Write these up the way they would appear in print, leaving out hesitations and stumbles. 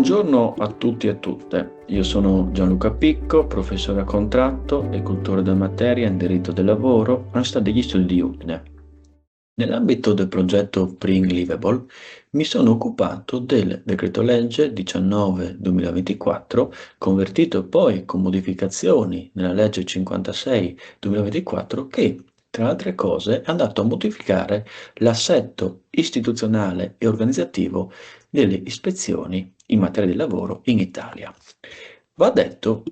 Buongiorno a tutti e a tutte, io sono Gianluca Picco, professore a contratto e cultore della materia in diritto del lavoro all'Università degli Studi di Udine. Nell'ambito del progetto Spring Livable mi sono occupato del decreto legge 19-2024, convertito poi con modificazioni nella legge 56-2024, che tra le altre cose è andato a modificare l'assetto istituzionale e organizzativo delle ispezioni in materia di lavoro in Italia. Va detto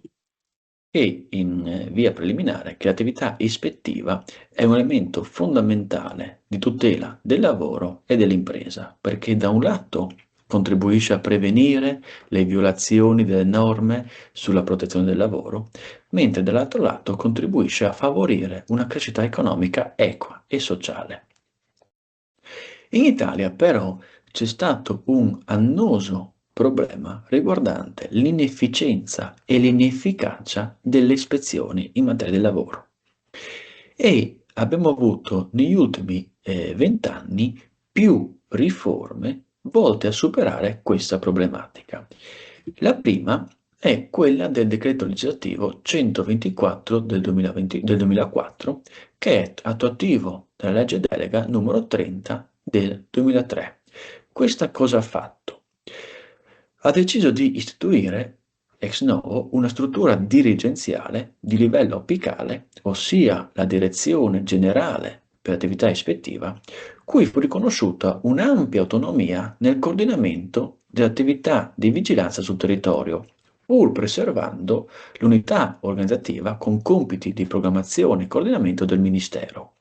che in via preliminare che l'attività ispettiva è un elemento fondamentale di tutela del lavoro e dell'impresa, perché da un lato contribuisce a prevenire le violazioni delle norme sulla protezione del lavoro, mentre dall'altro lato contribuisce a favorire una crescita economica equa e sociale. In Italia però c'è stato un annoso problema riguardante l'inefficienza e l'inefficacia delle ispezioni in materia di lavoro e abbiamo avuto negli ultimi 20 anni più riforme volte a superare questa problematica. La prima è quella del decreto legislativo 124 del 2004, che è attuativo della legge delega numero 30 del 2003. Questa cosa ha fatto? Ha deciso di istituire ex novo una struttura dirigenziale di livello apicale, ossia la Direzione Generale per l'attività ispettiva, cui fu riconosciuta un'ampia autonomia nel coordinamento dell'attività di vigilanza sul territorio, pur preservando l'unità organizzativa con compiti di programmazione e coordinamento del Ministero.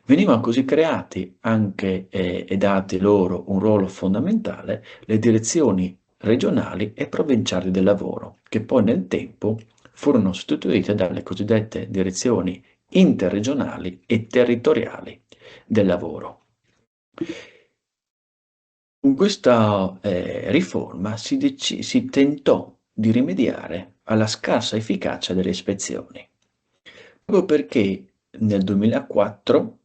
Venivano così creati anche e dati loro un ruolo fondamentale le direzioni regionali e provinciali del lavoro, che poi nel tempo furono sostituite dalle cosiddette direzioni interregionali e territoriali del lavoro. Con questa riforma si tentò di rimediare alla scarsa efficacia delle ispezioni, proprio perché nel 2004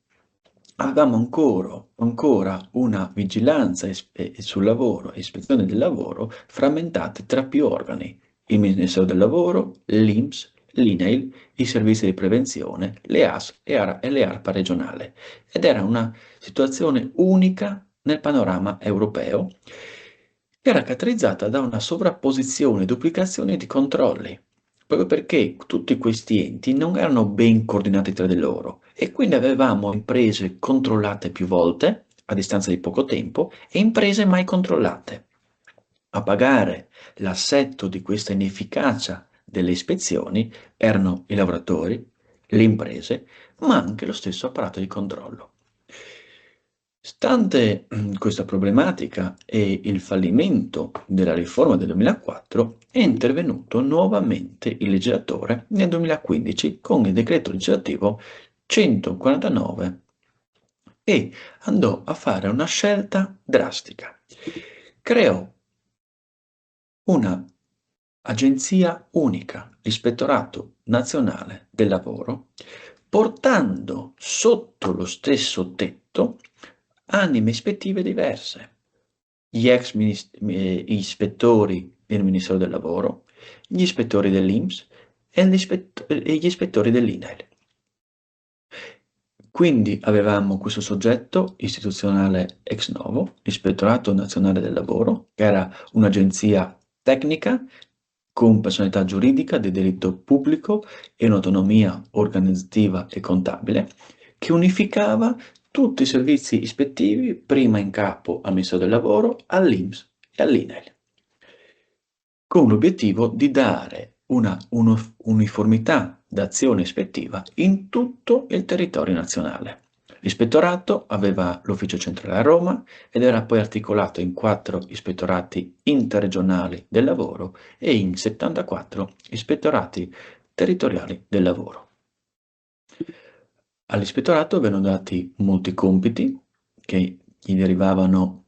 avevamo ancora una vigilanza sul lavoro e ispezione del lavoro frammentate tra più organi: il Ministero del Lavoro, l'INPS, l'INAIL, i servizi di prevenzione, le AS e le ARPA regionale. Ed era una situazione unica nel panorama europeo, che era caratterizzata da una sovrapposizione e duplicazione di controlli, proprio perché tutti questi enti non erano ben coordinati tra di loro e quindi avevamo imprese controllate più volte a distanza di poco tempo e imprese mai controllate. A pagare l'assetto di questa inefficacia delle ispezioni erano i lavoratori, le imprese, ma anche lo stesso apparato di controllo. Stante questa problematica e il fallimento della riforma del 2004, è intervenuto nuovamente il legislatore nel 2015 con il decreto legislativo 149 e andò a fare una scelta drastica. Creò una agenzia unica, l'Ispettorato Nazionale del Lavoro, portando sotto lo stesso tetto anime ispettive diverse: gli ispettori del Ministero del Lavoro, gli ispettori dell'INPS e gli ispettori dell'INAIL. Quindi avevamo questo soggetto istituzionale ex novo, l'Ispettorato Nazionale del Lavoro, che era un'agenzia tecnica con personalità giuridica di diritto pubblico e un'autonomia organizzativa e contabile, che unificava tutti i servizi ispettivi prima in capo al Ministero del Lavoro, all'INPS e all'INAIL, con l'obiettivo di dare una uniformità d'azione ispettiva in tutto il territorio nazionale. L'ispettorato aveva l'ufficio centrale a Roma ed era poi articolato in 4 ispettorati interregionali del lavoro e in 74 ispettorati territoriali del lavoro. All'ispettorato vennero dati molti compiti che gli derivavano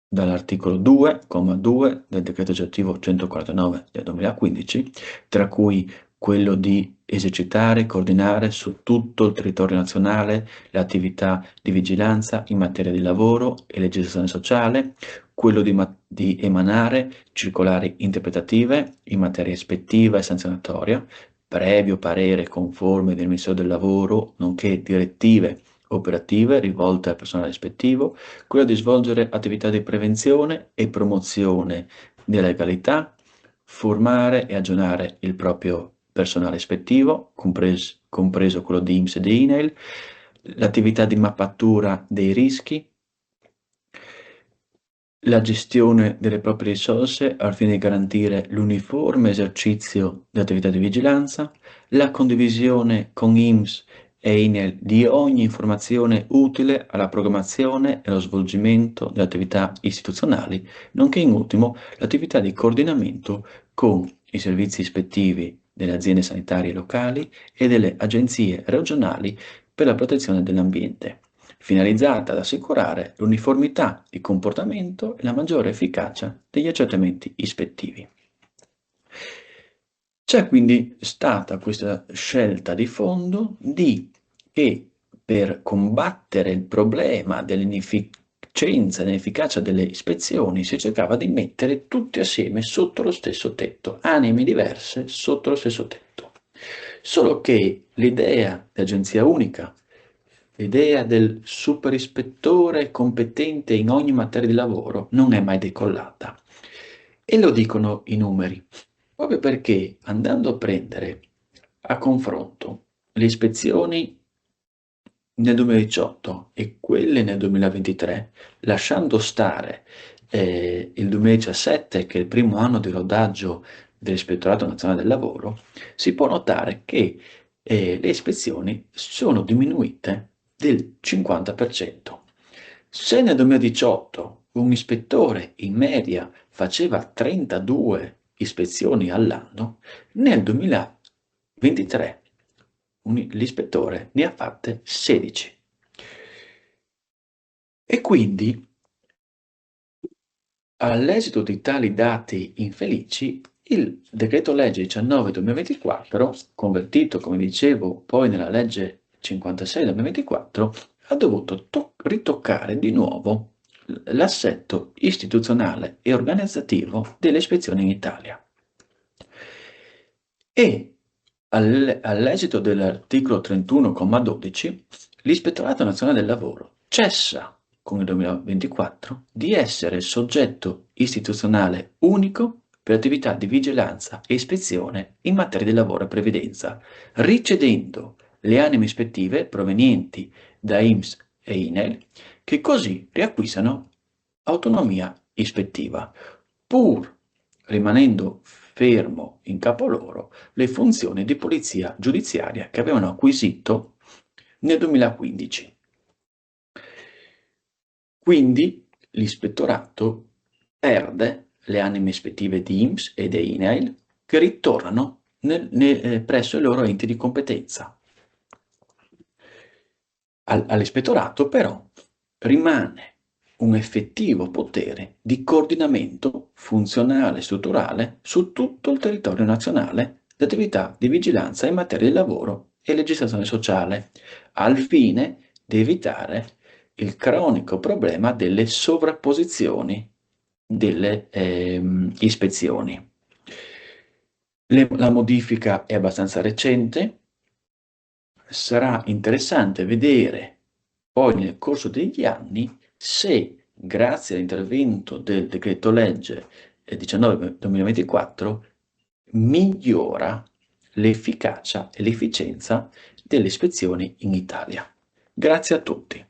dall'articolo 2,2 del decreto legislativo 149 del 2015, tra cui quello di esercitare e coordinare su tutto il territorio nazionale le attività di vigilanza in materia di lavoro e legislazione sociale, quello di emanare circolari interpretative in materia ispettiva e sanzionatoria, previo parere conforme del Ministero del Lavoro, nonché direttive operative rivolte al personale ispettivo, quello di svolgere attività di prevenzione e promozione della legalità, formare e aggiornare il proprio personale ispettivo, compreso quello di INPS e di INAIL, l'attività di mappatura dei rischi, la gestione delle proprie risorse al fine di garantire l'uniforme esercizio dell'attività di vigilanza, la condivisione con INPS e INAIL di ogni informazione utile alla programmazione e allo svolgimento delle attività istituzionali, nonché in ultimo l'attività di coordinamento con i servizi ispettivi delle aziende sanitarie locali e delle agenzie regionali per la protezione dell'ambiente, finalizzata ad assicurare l'uniformità di comportamento e la maggiore efficacia degli accertamenti ispettivi. C'è quindi stata questa scelta di fondo che per combattere il problema dell'inefficienza e dell'efficacia delle ispezioni si cercava di mettere tutti assieme sotto lo stesso tetto, anime diverse sotto lo stesso tetto. Solo che l'idea di agenzia unica, l'idea del super ispettore competente in ogni materia di lavoro non è mai decollata. E lo dicono i numeri, proprio perché andando a prendere a confronto le ispezioni nel 2018 e quelle nel 2023, lasciando stare il 2017, che è il primo anno di rodaggio dell'Ispettorato Nazionale del Lavoro, si può notare che le ispezioni sono diminuite del 50%. Se nel 2018 un ispettore in media faceva 32 ispezioni all'anno, nel 2023 l'ispettore ne ha fatte 16. E quindi, all'esito di tali dati infelici, il decreto legge 19/2024, convertito, come dicevo, poi nella legge 56/2024, ha dovuto ritoccare di nuovo l'assetto istituzionale e organizzativo delle ispezioni in Italia. E all'esito dell'articolo 31,12, l'Ispettorato Nazionale del Lavoro cessa con il 2024 di essere soggetto istituzionale unico per attività di vigilanza e ispezione in materia di lavoro e previdenza, ricedendo le anime ispettive provenienti da INPS e INAIL, che così riacquistano autonomia ispettiva, pur rimanendo fermo in capo loro le funzioni di polizia giudiziaria che avevano acquisito nel 2015. Quindi l'ispettorato perde le anime ispettive di INPS e di INAIL che ritornano presso i loro enti di competenza. All'ispettorato però rimane un effettivo potere di coordinamento funzionale e strutturale su tutto il territorio nazionale di attività di vigilanza in materia di lavoro e legislazione sociale, al fine di evitare il cronico problema delle sovrapposizioni delle ispezioni. La modifica è abbastanza recente. Sarà interessante vedere poi nel corso degli anni se, grazie all'intervento del decreto legge 19/2024, migliora l'efficacia e l'efficienza delle ispezioni in Italia. Grazie a tutti.